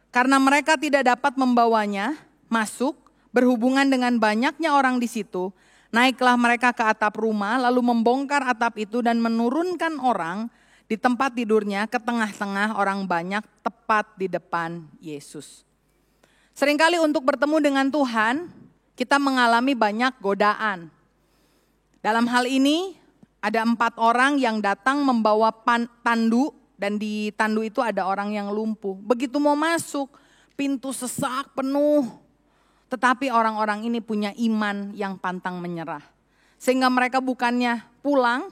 Karena mereka tidak dapat membawanya masuk, berhubungan dengan banyaknya orang di situ, naiklah mereka ke atap rumah, lalu membongkar atap itu dan menurunkan orang di tempat tidurnya ke tengah-tengah orang banyak tepat di depan Yesus. Seringkali untuk bertemu dengan Tuhan, kita mengalami banyak godaan. Dalam hal ini ada 4 orang yang datang membawa tandu dan di tandu itu ada orang yang lumpuh. Begitu mau masuk, pintu sesak penuh. Tetapi orang-orang ini punya iman yang pantang menyerah. Sehingga mereka bukannya pulang,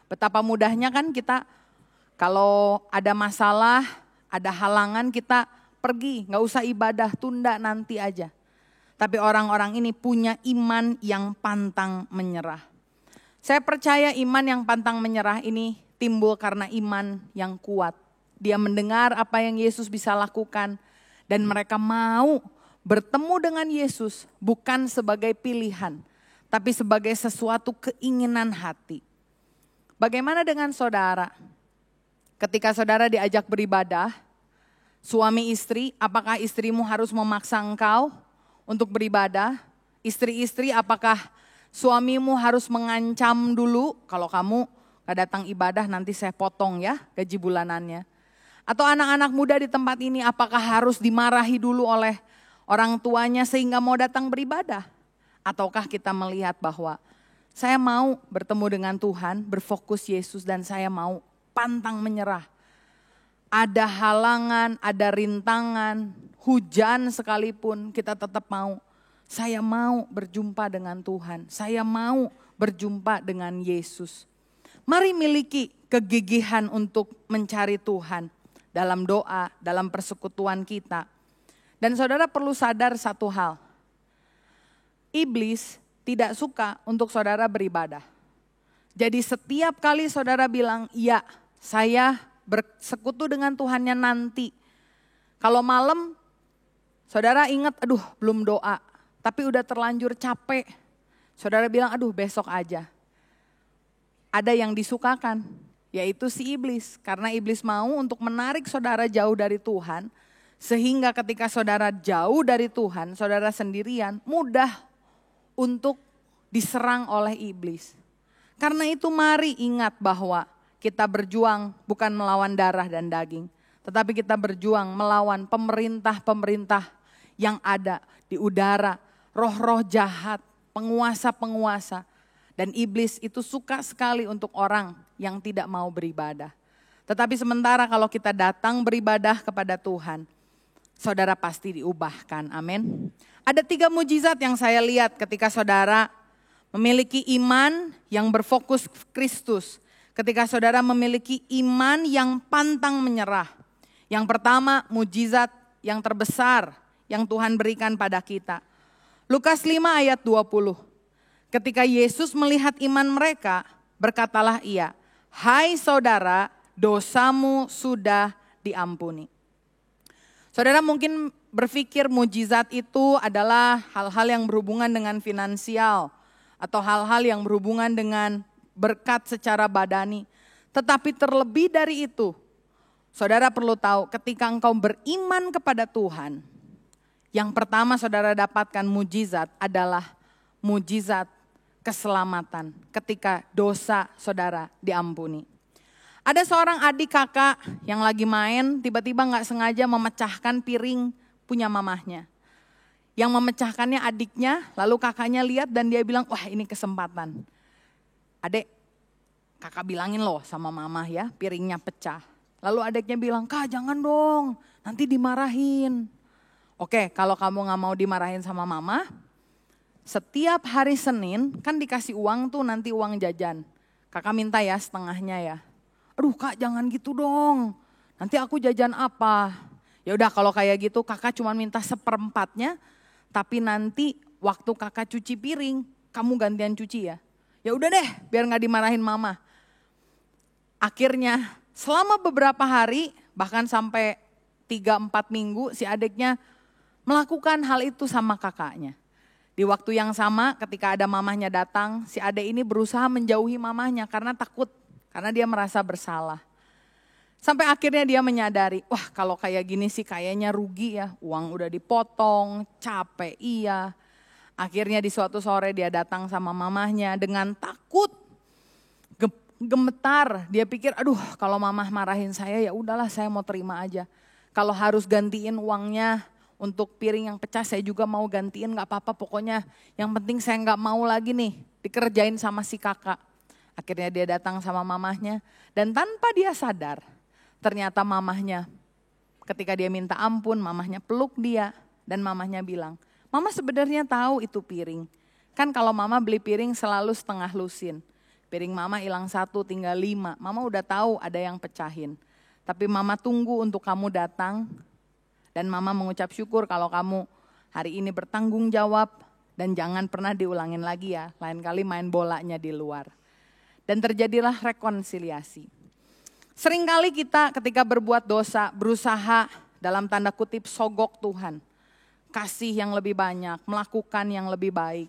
betapa mudahnya kan kita kalau ada masalah, ada halangan kita pergi, gak usah ibadah, tunda nanti aja. Tapi orang-orang ini punya iman yang pantang menyerah. Saya percaya iman yang pantang menyerah ini timbul karena iman yang kuat. dia mendengar apa yang Yesus bisa lakukan. Dan mereka mau bertemu dengan Yesus bukan sebagai pilihan, tapi sebagai sesuatu keinginan hati. Bagaimana dengan saudara? Ketika saudara diajak beribadah, suami istri, apakah istrimu harus memaksa engkau untuk beribadah? Istri-istri, apakah suamimu harus mengancam dulu, kalau kamu gak datang ibadah nanti saya potong ya gaji bulanannya. Atau anak-anak muda di tempat ini, apakah harus dimarahi dulu oleh orang tuanya sehingga mau datang beribadah? Ataukah kita melihat bahwa saya mau bertemu dengan Tuhan, berfokus Yesus, dan saya mau pantang menyerah. Ada halangan, ada rintangan, hujan sekalipun kita tetap mau. Saya mau berjumpa dengan Tuhan, saya mau berjumpa dengan Yesus. Mari miliki kegigihan untuk mencari Tuhan dalam doa, dalam persekutuan kita. Dan saudara perlu sadar satu hal. Iblis tidak suka untuk saudara beribadah. Jadi setiap kali saudara bilang, ya saya bersekutu dengan Tuhannya nanti. Kalau malam, saudara ingat, aduh belum doa. Tapi udah terlanjur capek. Saudara bilang, aduh besok aja. Ada yang disukakan, yaitu si iblis. Karena iblis mau untuk menarik saudara jauh dari Tuhan. Sehingga ketika saudara jauh dari Tuhan, saudara sendirian, mudah untuk diserang oleh iblis. Karena itu mari ingat bahwa kita berjuang bukan melawan darah dan daging. Tetapi kita berjuang melawan pemerintah-pemerintah yang ada di udara. Roh-roh jahat, penguasa-penguasa. Dan iblis itu suka sekali untuk orang yang tidak mau beribadah. Tetapi sementara kalau kita datang beribadah kepada Tuhan, saudara pasti diubahkan, amin. Ada 3 mujizat yang saya lihat ketika saudara memiliki iman yang berfokus Kristus. Ketika saudara memiliki iman yang pantang menyerah. Yang pertama, mujizat yang terbesar yang Tuhan berikan pada kita. Lukas 5 ayat 20. Ketika Yesus melihat iman mereka, berkatalah ia, "Hai saudara, dosamu sudah diampuni." Saudara mungkin berpikir mujizat itu adalah hal-hal yang berhubungan dengan finansial atau hal-hal yang berhubungan dengan berkat secara badani. Tetapi terlebih dari itu, saudara perlu tahu ketika engkau beriman kepada Tuhan, yang pertama saudara dapatkan mujizat adalah mujizat keselamatan ketika dosa saudara diampuni. Ada seorang adik kakak yang lagi main, tiba-tiba gak sengaja memecahkan piring punya mamahnya. Yang memecahkannya adiknya, lalu kakaknya lihat dan dia bilang, wah ini kesempatan. Adek, kakak bilangin loh sama mama ya, piringnya pecah. Lalu adiknya bilang, kak jangan dong, nanti dimarahin. Oke, kalau kamu gak mau dimarahin sama mama, setiap hari Senin kan dikasih uang tuh nanti uang jajan. Kakak minta ya setengahnya ya. Aduh kak jangan gitu dong, nanti aku jajan apa? Ya udah kalau kayak gitu kakak cuma minta 1/4-nya, tapi nanti waktu kakak cuci piring, kamu gantian cuci ya. Ya udah deh, biar nggak dimarahin mama. Akhirnya selama beberapa hari, bahkan sampai 3-4 minggu, si adiknya melakukan hal itu sama kakaknya. Di waktu yang sama ketika ada mamahnya datang, si adik ini berusaha menjauhi mamahnya karena takut, karena dia merasa bersalah. Sampai akhirnya dia menyadari, wah kalau kayak gini sih kayaknya rugi ya, uang udah dipotong, capek iya. Akhirnya di suatu sore dia datang sama mamahnya dengan takut, gemetar. Dia pikir, aduh kalau mamah marahin saya ya udahlah saya mau terima aja. Kalau harus gantiin uangnya untuk piring yang pecah saya juga mau gantiin, gak apa-apa pokoknya. Yang penting saya gak mau lagi nih dikerjain sama si kakak. Akhirnya dia datang sama mamahnya dan tanpa dia sadar, ternyata mamahnya ketika dia minta ampun, mamahnya peluk dia dan mamahnya bilang, mama sebenarnya tahu itu piring. Kan kalau mama beli piring selalu setengah lusin. Piring mama hilang 1 tinggal 5, mama udah tahu ada yang pecahin. Tapi mama tunggu untuk kamu datang dan mama mengucap syukur kalau kamu hari ini bertanggung jawab dan jangan pernah diulangin lagi ya, lain kali main bolanya di luar. Dan terjadilah rekonsiliasi. Seringkali kita ketika berbuat dosa berusaha dalam tanda kutip sogok Tuhan. Kasih yang lebih banyak, melakukan yang lebih baik.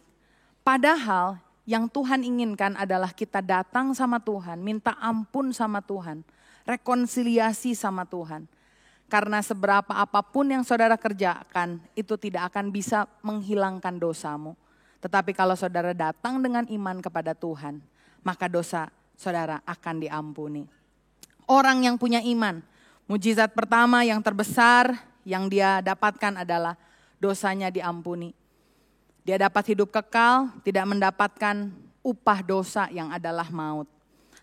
Padahal yang Tuhan inginkan adalah kita datang sama Tuhan, minta ampun sama Tuhan, rekonsiliasi sama Tuhan. Karena seberapa apapun yang saudara kerjakan, itu tidak akan bisa menghilangkan dosamu. Tetapi kalau saudara datang dengan iman kepada Tuhan, maka dosa saudara akan diampuni. Orang yang punya iman, mujizat pertama yang terbesar yang dia dapatkan adalah dosanya diampuni. Dia dapat hidup kekal, tidak mendapatkan upah dosa yang adalah maut.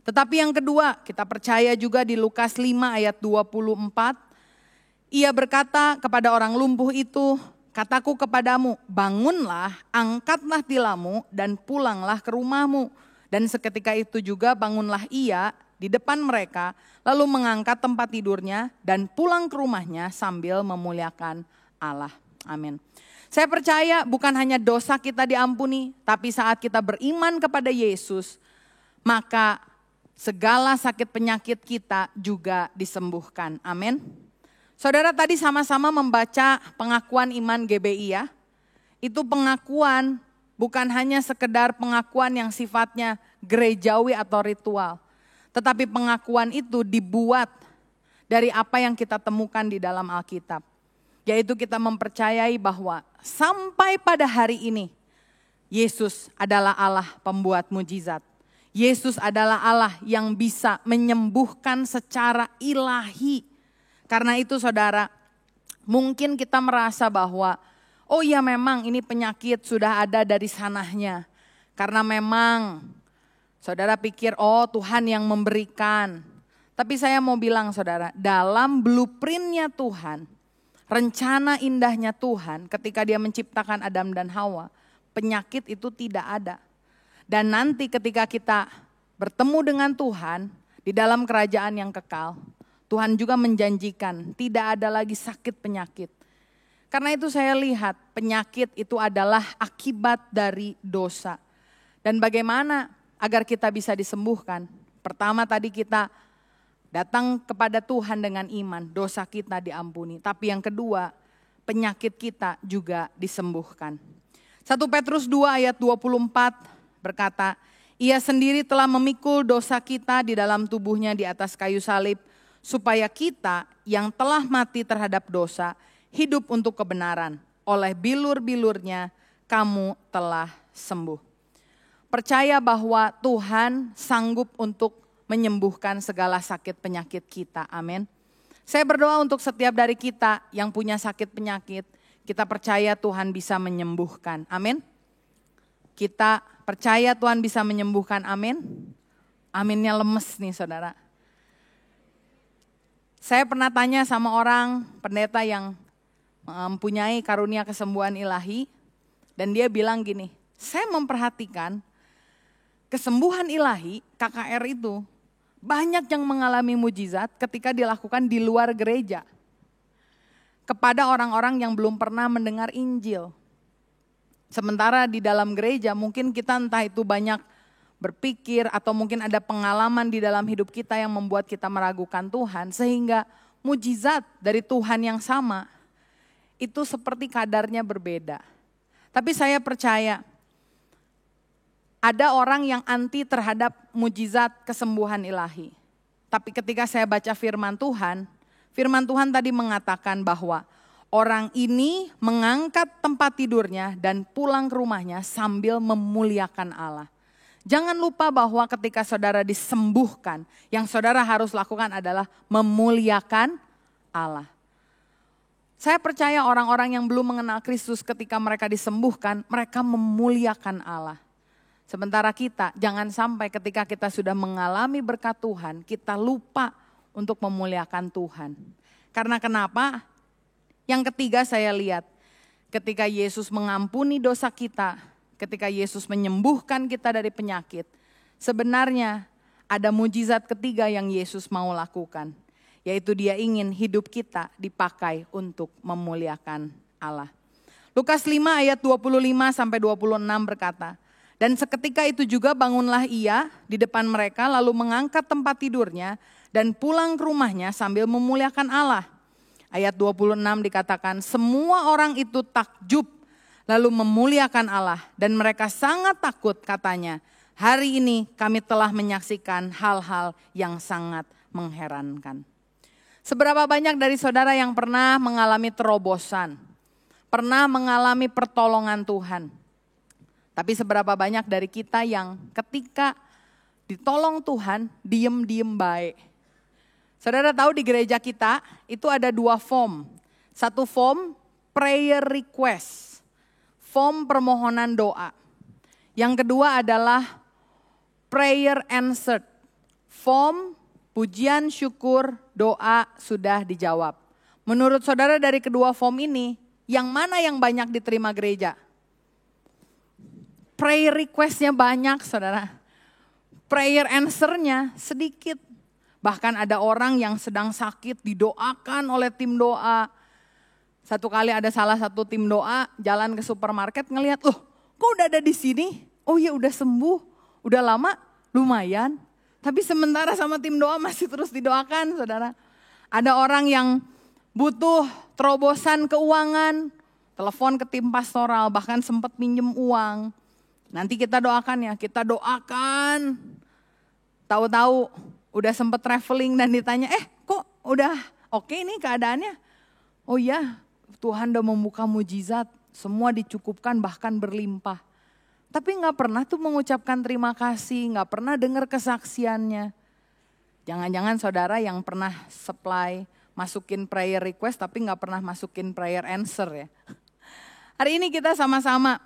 Tetapi yang kedua, kita percaya juga di Lukas 5 ayat 24, ia berkata kepada orang lumpuh itu, kataku kepadamu, bangunlah, angkatlah tilammu dan pulanglah ke rumahmu. Dan seketika itu juga bangunlah ia di depan mereka, lalu mengangkat tempat tidurnya dan pulang ke rumahnya sambil memuliakan Allah. Amin. Saya percaya bukan hanya dosa kita diampuni, tapi saat kita beriman kepada Yesus, maka segala sakit penyakit kita juga disembuhkan. Amin. Saudara tadi sama-sama membaca pengakuan iman GBI ya. Itu pengakuan bukan hanya sekedar pengakuan yang sifatnya gerejawi atau ritual. Tetapi pengakuan itu dibuat dari apa yang kita temukan di dalam Alkitab. Yaitu kita mempercayai bahwa sampai pada hari ini, Yesus adalah Allah pembuat mujizat. Yesus adalah Allah yang bisa menyembuhkan secara ilahi. Karena itu saudara, mungkin kita merasa bahwa, oh ya memang ini penyakit sudah ada dari sananya. Karena memang saudara pikir, oh Tuhan yang memberikan. Tapi saya mau bilang saudara, dalam blueprintnya Tuhan, rencana indahnya Tuhan ketika dia menciptakan Adam dan Hawa, penyakit itu tidak ada. Dan nanti ketika kita bertemu dengan Tuhan di dalam kerajaan yang kekal, Tuhan juga menjanjikan tidak ada lagi sakit penyakit. Karena itu saya lihat penyakit itu adalah akibat dari dosa. Dan bagaimana agar kita bisa disembuhkan? Pertama tadi kita datang kepada Tuhan dengan iman, dosa kita diampuni. Tapi yang kedua, penyakit kita juga disembuhkan. 1 Petrus 2 ayat 24 berkata, ia sendiri telah memikul dosa kita di dalam tubuhnya di atas kayu salib, supaya kita yang telah mati terhadap dosa, hidup untuk kebenaran. Oleh bilur-bilurnya kamu telah sembuh. Percaya bahwa Tuhan sanggup untuk menyembuhkan segala sakit penyakit kita. Amin. Saya berdoa untuk setiap dari kita yang punya sakit penyakit, kita percaya Tuhan bisa menyembuhkan. Amin. Kita percaya Tuhan bisa menyembuhkan. Amin. Aminnya lemes nih saudara. Saya pernah tanya sama orang pendeta yang mempunyai karunia kesembuhan ilahi. Dan dia bilang gini, saya memperhatikan kesembuhan ilahi KKR itu banyak yang mengalami mujizat ketika dilakukan di luar gereja. Kepada orang-orang yang belum pernah mendengar Injil. Sementara di dalam gereja mungkin kita entah itu banyak berpikir atau mungkin ada pengalaman di dalam hidup kita yang membuat kita meragukan Tuhan. Sehingga mujizat dari Tuhan yang sama itu seperti kadarnya berbeda. Tapi saya percaya ada orang yang anti terhadap mujizat kesembuhan ilahi. Tapi ketika saya baca firman Tuhan tadi mengatakan bahwa orang ini mengangkat tempat tidurnya dan pulang ke rumahnya sambil memuliakan Allah. Jangan lupa bahwa ketika saudara disembuhkan, yang saudara harus lakukan adalah memuliakan Allah. Saya percaya orang-orang yang belum mengenal Kristus ketika mereka disembuhkan, mereka memuliakan Allah. Sementara kita, jangan sampai ketika kita sudah mengalami berkat Tuhan, kita lupa untuk memuliakan Tuhan. Karena kenapa? Yang ketiga saya lihat, ketika Yesus mengampuni dosa kita, ketika Yesus menyembuhkan kita dari penyakit, sebenarnya ada mujizat ketiga yang Yesus mau lakukan. Yaitu dia ingin hidup kita dipakai untuk memuliakan Allah. Lukas 5 ayat 25-26 berkata, dan seketika itu juga bangunlah ia di depan mereka lalu mengangkat tempat tidurnya dan pulang ke rumahnya sambil memuliakan Allah. Ayat 26 dikatakan, semua orang itu takjub lalu memuliakan Allah dan mereka sangat takut katanya. Hari ini kami telah menyaksikan hal-hal yang sangat mengherankan. Seberapa banyak dari saudara yang pernah mengalami terobosan, pernah mengalami pertolongan Tuhan. Tapi seberapa banyak dari kita yang ketika ditolong Tuhan, diem-diem baik. Saudara tahu di gereja kita itu ada 2 form. Satu form prayer request, form permohonan doa. Yang kedua adalah prayer answered, form pujian syukur doa sudah dijawab. Menurut saudara dari kedua form ini, yang mana yang banyak diterima gereja? Prayer request-nya banyak, saudara. Prayer answer-nya sedikit. Bahkan ada orang yang sedang sakit didoakan oleh tim doa. Satu kali ada salah satu tim doa jalan ke supermarket ngelihat, loh kok udah ada di sini? Oh ya udah sembuh, udah lama, lumayan. Tapi sementara sama tim doa masih terus didoakan, saudara. Ada orang yang butuh terobosan keuangan, telepon ke tim pastoral, bahkan sempat minjem uang. Nanti kita doakan ya, kita doakan. Tahu-tahu udah sempat traveling dan ditanya, kok udah oke nih keadaannya? Oh iya, Tuhan udah membuka mujizat, semua dicukupkan bahkan berlimpah. Tapi gak pernah tuh mengucapkan terima kasih, gak pernah dengar kesaksiannya. Jangan-jangan saudara yang pernah supply, masukin prayer request tapi gak pernah masukin prayer answer ya. Hari ini kita sama-sama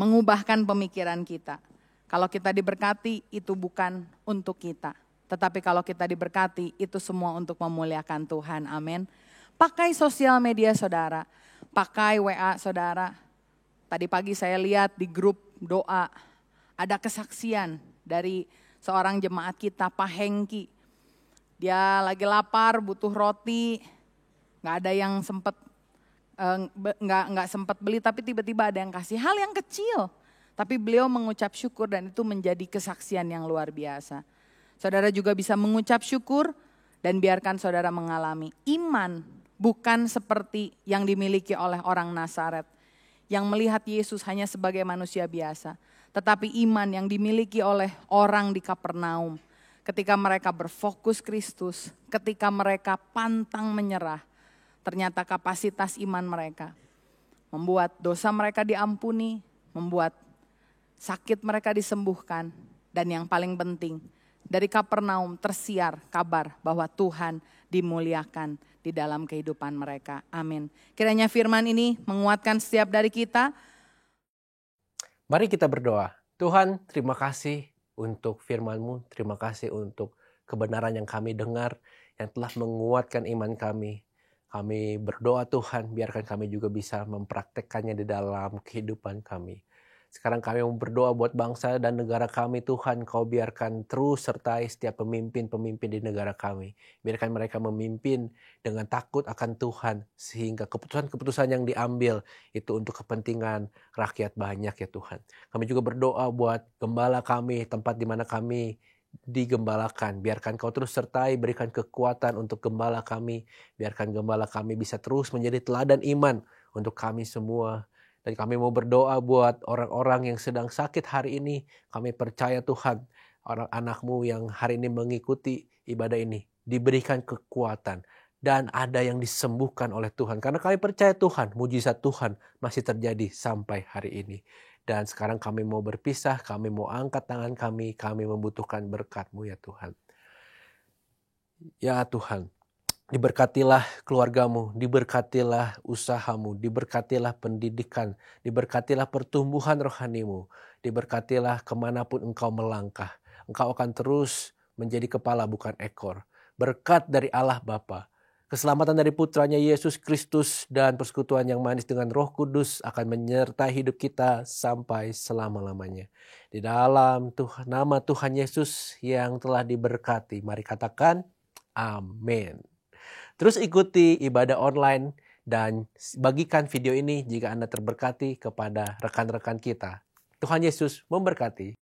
mengubahkan pemikiran kita. Kalau kita diberkati itu bukan untuk kita. Tetapi kalau kita diberkati itu semua untuk memuliakan Tuhan. Amin. Pakai sosial media saudara. Pakai WA saudara. Tadi pagi saya lihat di grup doa. Ada kesaksian dari seorang jemaat kita, Pak Hengki. Dia lagi lapar, butuh roti. Gak ada yang sempat nggak sempat beli, tapi tiba-tiba ada yang kasih hal yang kecil. Tapi beliau mengucap syukur dan itu menjadi kesaksian yang luar biasa. Saudara juga bisa mengucap syukur dan biarkan saudara mengalami iman. Bukan seperti yang dimiliki oleh orang Nazaret. Yang melihat Yesus hanya sebagai manusia biasa. Tetapi iman yang dimiliki oleh orang di Kapernaum. Ketika mereka berfokus Kristus, ketika mereka pantang menyerah. Ternyata kapasitas iman mereka membuat dosa mereka diampuni, membuat sakit mereka disembuhkan. Dan yang paling penting, dari Kapernaum tersiar kabar bahwa Tuhan dimuliakan di dalam kehidupan mereka. Amin. Kiranya firman ini menguatkan setiap dari kita. Mari kita berdoa. Tuhan, terima kasih untuk firman-Mu. Terima kasih untuk kebenaran yang kami dengar, yang telah menguatkan iman kami. Kami berdoa Tuhan, biarkan kami juga bisa mempraktekkannya di dalam kehidupan kami. Sekarang kami mau berdoa buat bangsa dan negara kami Tuhan. Kau biarkan terus sertai setiap pemimpin-pemimpin di negara kami. Biarkan mereka memimpin dengan takut akan Tuhan. Sehingga keputusan-keputusan yang diambil itu untuk kepentingan rakyat banyak ya Tuhan. Kami juga berdoa buat gembala kami, tempat di mana kami digembalakan. Biarkan Kau terus sertai, berikan kekuatan untuk gembala kami. Biarkan gembala kami bisa terus menjadi teladan iman untuk kami semua. Dan kami mau berdoa buat orang-orang yang sedang sakit hari ini. Kami percaya Tuhan, orang anak-Mu yang hari ini mengikuti ibadah ini diberikan kekuatan. Dan ada yang disembuhkan oleh Tuhan. Karena kami percaya Tuhan, mujizat Tuhan masih terjadi sampai hari ini. Dan sekarang kami mau berpisah, kami mau angkat tangan kami membutuhkan berkat-Mu ya Tuhan. Ya Tuhan, diberkatilah keluarga-Mu, diberkatilah usaha-Mu, diberkatilah pendidikan, diberkatilah pertumbuhan rohani-Mu, diberkatilah kemanapun Engkau melangkah. Engkau akan terus menjadi kepala bukan ekor. Berkat dari Allah Bapa, keselamatan dari putranya Yesus Kristus dan persekutuan yang manis dengan Roh Kudus akan menyertai hidup kita sampai selama-lamanya. Di dalam nama Tuhan Yesus yang telah diberkati, mari katakan amin. Terus ikuti ibadah online dan bagikan video ini jika Anda terberkati kepada rekan-rekan kita. Tuhan Yesus memberkati.